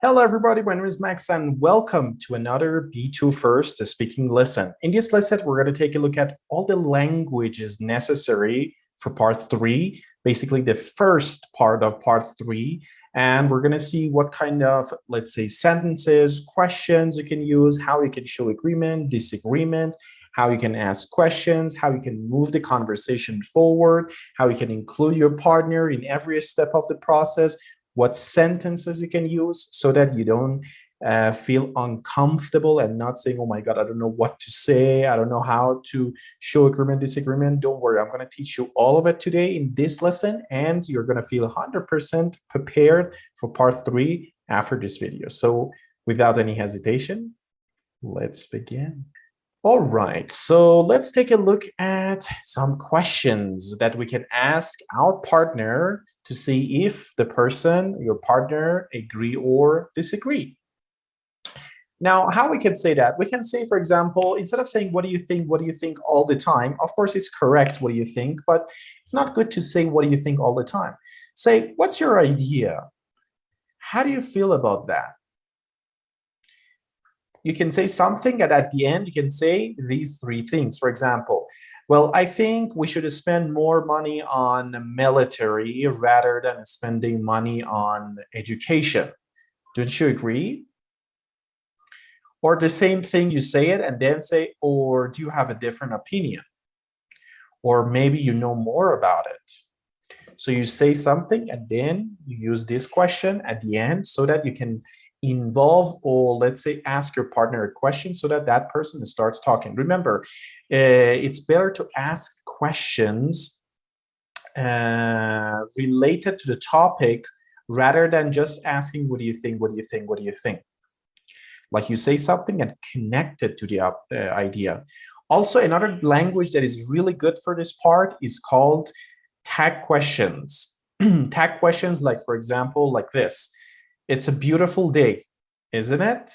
Hello, everybody. My name is Max, and welcome to another B2 First speaking lesson. In this lesson, we're going to take a look at all the languages necessary for part three, basically the first part of part three. And we're going to see what kind of, let's say, sentences, questions you can use, how you can show agreement, disagreement, how you can ask questions, how you can move the conversation forward, how you can include your partner in every step of the process, what sentences you can use so that you don't feel uncomfortable and not saying, oh my God, I don't know what to say. I don't know how to show agreement, disagreement. Don't worry. I'm going to teach you all of it today in this lesson, and you're going to feel 100% prepared for part three after this video. So without any hesitation, let's begin. All right, so let's take a look at some questions that we can ask our partner to see if the person, your partner, agree or disagree. Now, how we can say that? We can say, for example, instead of saying, what do you think? What do you think all the time? Of course, it's correct, what do you think? But it's not good to say, what do you think all the time? Say, what's your idea? How do you feel about that? You can say something, and at the end, you can say these three things. For example, well, I think we should spend more money on military rather than spending money on education. Don't you agree? Or the same thing, you say it and then say, or do you have a different opinion? Or maybe you know more about it. So you say something and then you use this question at the end so that you can involve, or let's say ask your partner a question so that that person starts talking. Remember, it's better to ask questions related to the topic rather than just asking, what do you think, what do you think, what do you think? Like you say something and connect it to the idea. Also, another language that is really good for this part is called tag questions. Tag questions, like, for example, like this. It's a beautiful day, isn't it?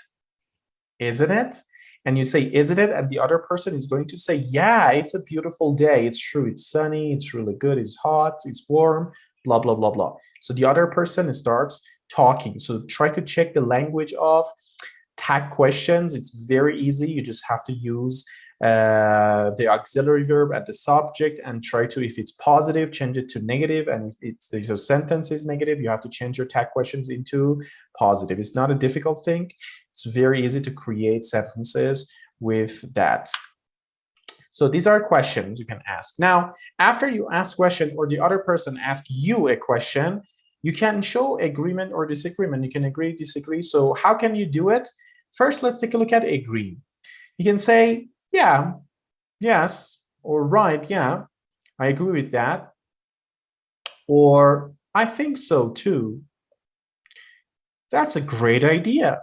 Isn't it? And you say, isn't it? And the other person is going to say, yeah, it's a beautiful day. It's true. It's sunny. It's really good. It's hot. It's warm, blah, blah, blah, blah. So the other person starts talking. So try to check the language of tag questions. It's very easy. You just have to use the auxiliary verb at the subject and try to, if it's positive, change it to negative. And if it's the sentence is negative, you have to change your tag questions into positive. It's not a difficult thing. It's very easy to create sentences with that. So these are questions you can ask. Now, after you ask question or the other person asks you a question, you can show agreement or disagreement. You can agree, disagree. So how can you do it? First, let's take a look at agree. You can say, yeah, yes, or right, yeah, I agree with that. Or I think so too. That's a great idea.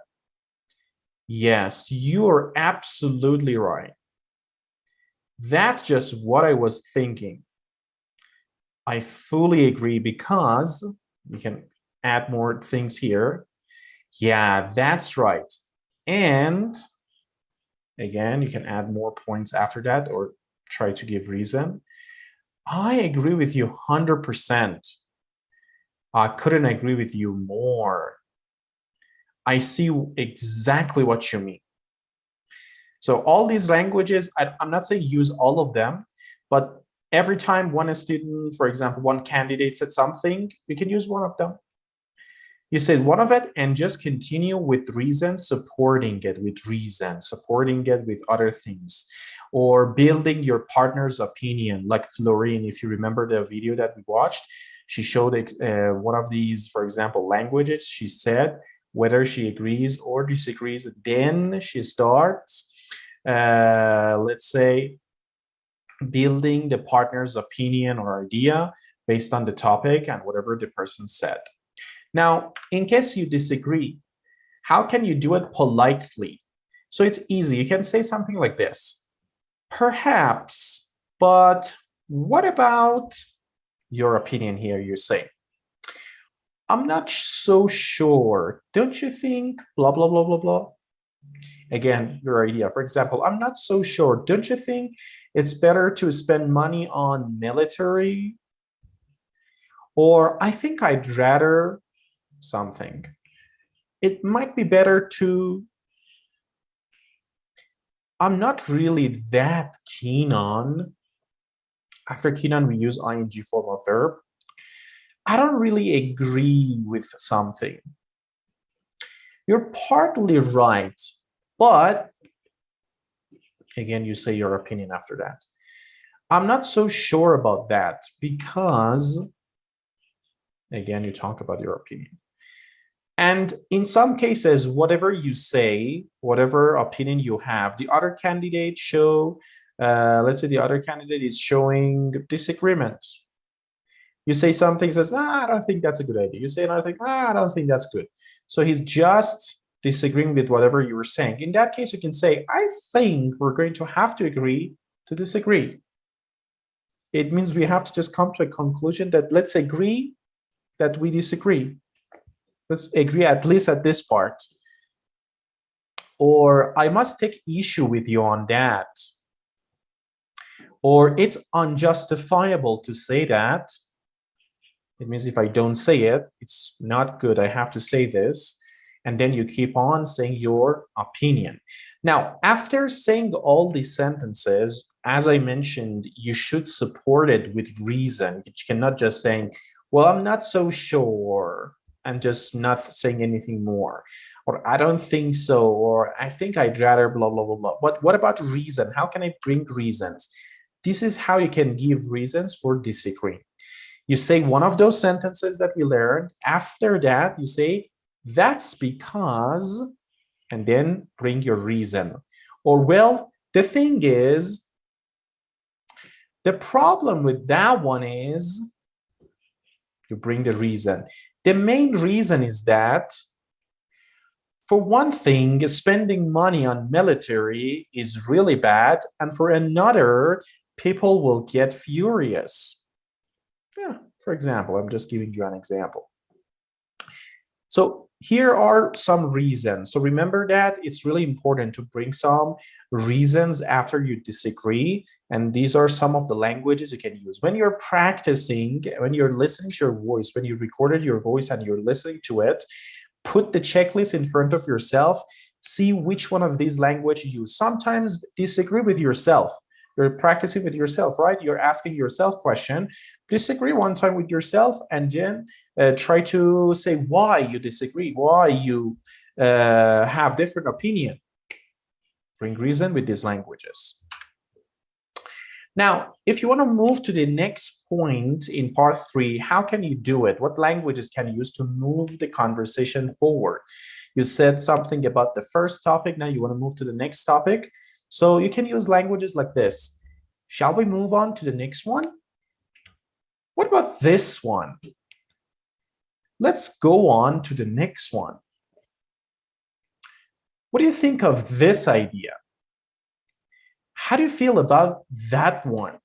Yes, you are absolutely right. That's just what I was thinking. I fully agree, because you can add more things here. Yeah, that's right. And again, you can add more points after that or try to give reason. I agree with you 100%. I couldn't agree with you more. I see exactly what you mean. So all these languages, I'm not saying use all of them, but every time one student, for example, one candidate said something, you can use one of them. You said one of it and just continue with reason, supporting it with reason, supporting it with other things, or building your partner's opinion, like Florine, if you remember the video that we watched, she showed one of these, for example, languages. She said whether she agrees or disagrees, then she starts, let's say, building the partner's opinion or idea based on the topic and whatever the person said. Now, in case you disagree, how can you do it politely? So it's easy. You can say something like this. Perhaps, but what about your opinion here, you say? I'm not so sure. Don't you think? Blah, blah, blah, blah, blah. Again, your idea. For example, I'm not so sure. Don't you think it's better to spend money on military? Or I think I'd rather something. it might be better to, I'm not really that keen on, after keen on we use ing form of verb. I don't really agree with something. You're partly right, but again, you say your opinion after that. I'm not so sure about that because, again, you talk about your opinion. And in some cases, whatever you say, whatever opinion you have, the other candidate show, let's say the other candidate is showing disagreement. You say something, says, I don't think that's a good idea. You say another thing, I don't think that's good. So he's just disagreeing with whatever you were saying. In that case, you can say, I think we're going to have to agree to disagree. It means we have to just come to a conclusion that let's agree that we disagree. Let's agree at least at this part. Or I must take issue with you on that. Or it's unjustifiable to say that. It means if I don't say it, it's not good. I have to say this. And then you keep on saying your opinion. Now, after saying all these sentences, as I mentioned, you should support it with reason. You cannot just saying, well, I'm not so sure, and just not saying anything more. Or I don't think so, or I think I'd rather blah, blah, blah, blah. But what about reason? How can I bring reasons? This is how you can give reasons for disagreeing. You say one of those sentences that we learned. After that, you say, that's because, and then bring your reason. Or, well, the thing is, the problem with that one is, you bring the reason. The main reason is that, for one thing, spending money on military is really bad. And for another, people will get furious. Yeah, for example, I'm just giving you an example. So here are some reasons. So remember that it's really important to bring some reasons after you disagree. And these are some of the languages you can use. When you're practicing, when you're listening to your voice, when you recorded your voice and you're listening to it, put the checklist in front of yourself. See which one of these languages you use. Sometimes disagree with yourself. You're practicing with yourself, right? You're asking yourself question. Disagree one time with yourself, and then try to say why you disagree, why you have different opinion. Bring reason with these languages. Now, if you want to move to the next point in part 3, how can you do it? What languages can you use to move the conversation forward? You said something about the first topic. Now you want to move to the next topic. So you can use languages like this. Shall we move on to the next one? What about this one? Let's go on to the next one. What do you think of this idea? How do you feel about that one?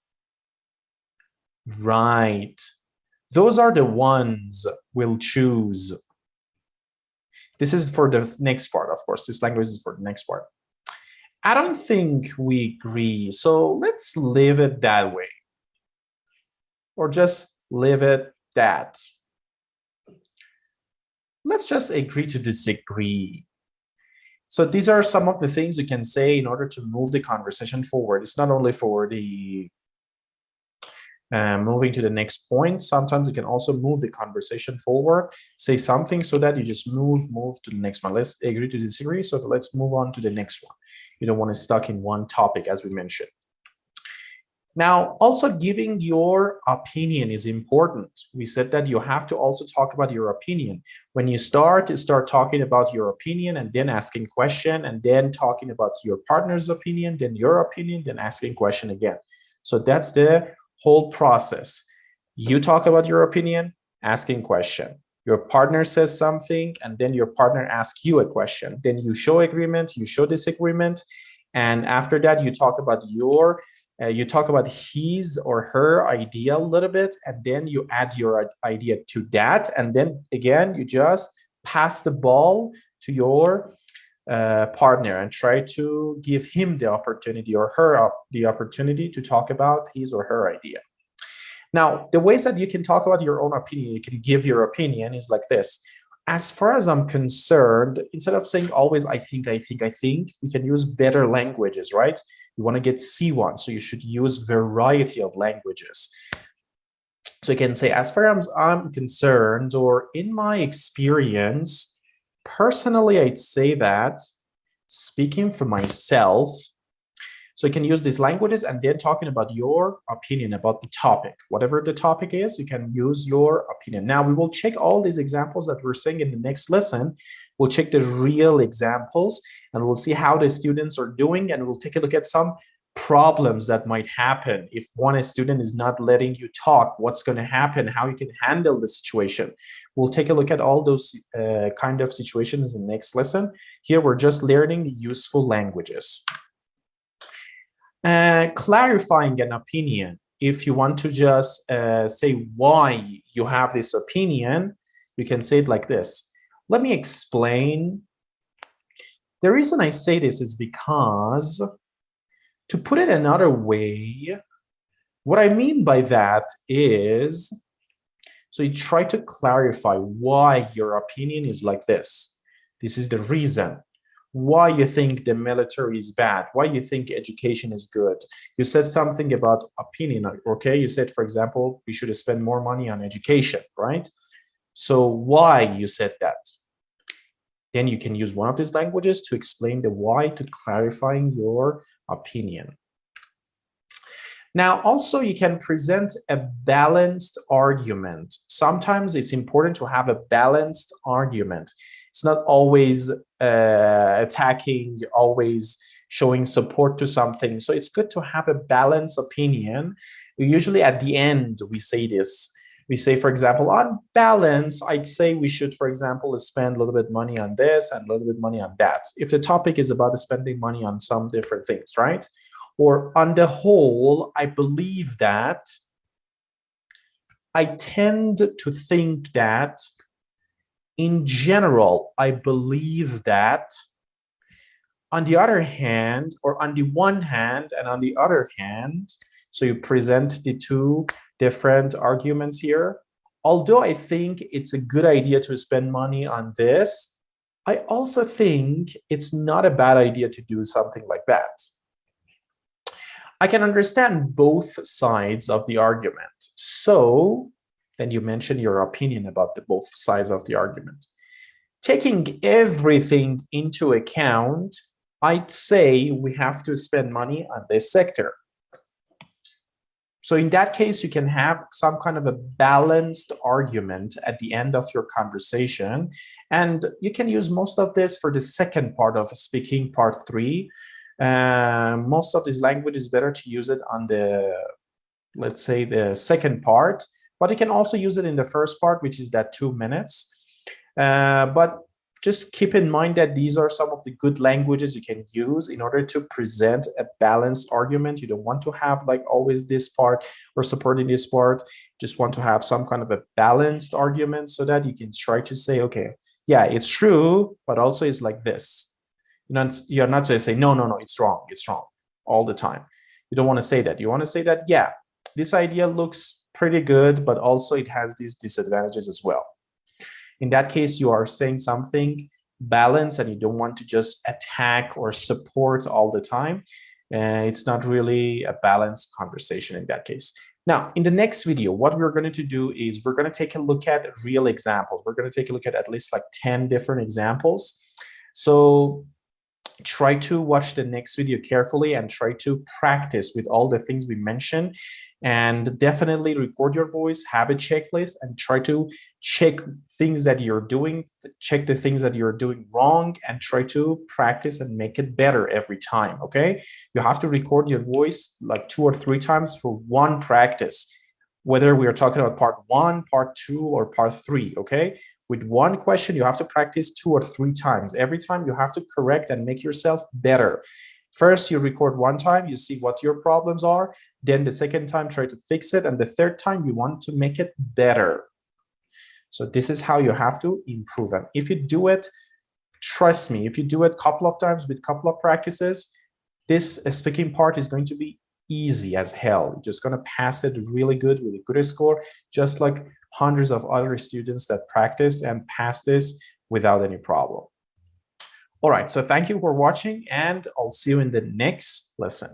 Right. Those are the ones we'll choose. This is for the next part, of course. This language is for the next part. I don't think we agree, so let's leave it that way. Or just leave it that. Let's just agree to disagree. So these are some of the things you can say in order to move the conversation forward. It's not only for the moving to the next point. Sometimes you can also move the conversation forward. Say something so that you just move to the next one. Let's agree to disagree. So let's move on to the next one. You don't want to stuck in one topic, as we mentioned. Now, also giving your opinion is important. We said that you have to also talk about your opinion. When you start talking about your opinion and then asking question and then talking about your partner's opinion, then your opinion, then asking question again. So that's the whole process. You talk about your opinion, asking question. Your partner says something, and then your partner asks you a question. Then you show agreement, you show disagreement, and after that, you talk about his or her idea a little bit, and then you add your idea to that, and then again, you just pass the ball to your partner and try to give him the opportunity or her the opportunity to talk about his or her idea. Now, the ways that you can talk about your own opinion, you can give your opinion is like this. As far as I'm concerned, instead of saying always I think, you can use better languages, right? You want to get C1, so you should use variety of languages. So you can say, as far as I'm concerned, or in my experience, personally, I'd say that speaking for myself, so you can use these languages and then talking about your opinion about the topic. Whatever the topic is, you can use your opinion. Now, we will check all these examples that we're saying in the next lesson. We'll check the real examples and we'll see how the students are doing, and we'll take a look at some problems that might happen if one student is not letting you talk. What's going to happen, how you can handle the situation. We'll take a look at all those kind of situations in the next lesson. Here we're just learning useful languages. Clarifying an opinion. If you want to just say why you have this opinion, you can say it like this. Let me explain. The reason I say this is because, to put it another way, what I mean by that is, so you try to clarify why your opinion is like this. This is the reason why you think the military is bad, why you think education is good. You said something about opinion, okay? You said, for example, we should spend more money on education, right? So why you said that? Then you can use one of these languages to explain the why, to clarifying your opinion. Now, also, you can present a balanced argument. Sometimes it's important to have a balanced argument. It's not always attacking, always showing support to something. So it's good to have a balanced opinion. Usually at the end, we say this. We say, for example, on balance, I'd say we should, for example, spend a little bit money on this and a little bit money on that. If the topic is about spending money on some different things, right? Or on the whole, I believe that, I tend to think that, in general, I believe that, on the other hand, or on the one hand and on the other hand, so you present the two different arguments here. Although I think it's a good idea to spend money on this, I also think it's not a bad idea to do something like that. I can understand both sides of the argument. So then you mention your opinion about the both sides of the argument. Taking everything into account, I'd say we have to spend money on this sector. So in that case, you can have some kind of a balanced argument at the end of your conversation. And you can use most of this for the second part of speaking, part 3. Most of this language is better to use it on the, let's say, the second part, but you can also use it in the first part, which is that 2 minutes. But just keep in mind that these are some of the good languages you can use in order to present a balanced argument. You don't want to have like always this part or supporting this part. You just want to have some kind of a balanced argument so that you can try to say, okay, yeah, it's true, but also it's like this. You're not to say, no, it's wrong all the time. You don't want to say that. You want to say that, yeah, this idea looks pretty good, but also it has these disadvantages as well. In that case, you are saying something balanced and you don't want to just attack or support all the time. It's not really a balanced conversation in that case. Now, in the next video, what we're going to do is we're going to take a look at real examples. We're going to take a look at least like 10 different examples. So try to watch the next video carefully and try to practice with all the things we mentioned, and definitely record your voice, have a checklist, and try to check things that you're doing, check the things that you're doing wrong, and try to practice and make it better every time. Okay, you have to record your voice like 2 or 3 times for one practice, whether we are talking about part 1, part 2, or part 3. Okay, with one question, you have to practice 2 or 3 times. Every time you have to correct and make yourself better. First, you record 1 time, you see what your problems are. Then the second time, try to fix it. And the third time, you want to make it better. So this is how you have to improve them. If you do it, trust me, if you do it a couple of times with a couple of practices, this speaking part is going to be easy as hell. You're just going to pass it really good with a good score, just like hundreds of other students that practice and pass this without any problem. All right, so thank you for watching, and I'll see you in the next lesson.